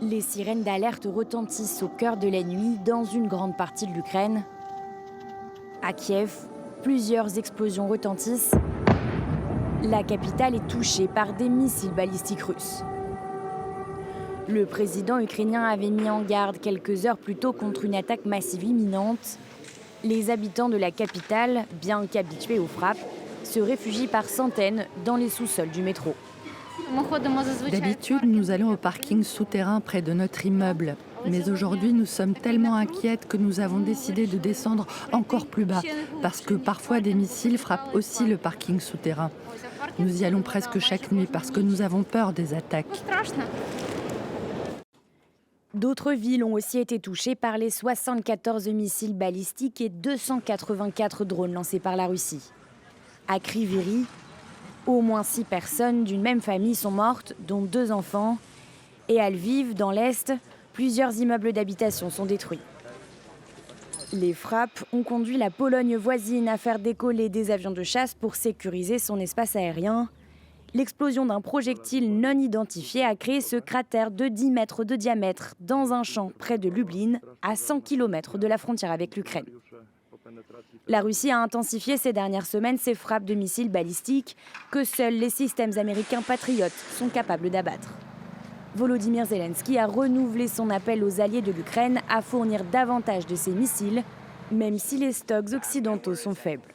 Les sirènes d'alerte retentissent au cœur de la nuit dans une grande partie de l'Ukraine. À Kiev, plusieurs explosions retentissent. La capitale est touchée par des missiles balistiques russes. Le président ukrainien avait mis en garde quelques heures plus tôt contre une attaque massive imminente. Les habitants de la capitale, bien qu'habitués aux frappes, se réfugient par centaines dans les sous-sols du métro. D'habitude, nous allons au parking souterrain près de notre immeuble. Mais aujourd'hui, nous sommes tellement inquiètes que nous avons décidé de descendre encore plus bas, parce que parfois des missiles frappent aussi le parking souterrain. Nous y allons presque chaque nuit parce que nous avons peur des attaques. D'autres villes ont aussi été touchées par les 74 missiles balistiques et 284 drones lancés par la Russie. À Kryvyi, au moins 6 personnes d'une même famille sont mortes, dont 2 enfants. Et à Lviv, dans l'Est, plusieurs immeubles d'habitation sont détruits. Les frappes ont conduit la Pologne voisine à faire décoller des avions de chasse pour sécuriser son espace aérien. L'explosion d'un projectile non identifié a créé ce cratère de 10 mètres de diamètre dans un champ près de Lublin, à 100 km de la frontière avec l'Ukraine. La Russie a intensifié ces dernières semaines ses frappes de missiles balistiques que seuls les systèmes américains patriotes sont capables d'abattre. Volodymyr Zelensky a renouvelé son appel aux alliés de l'Ukraine à fournir davantage de ces missiles, même si les stocks occidentaux sont faibles.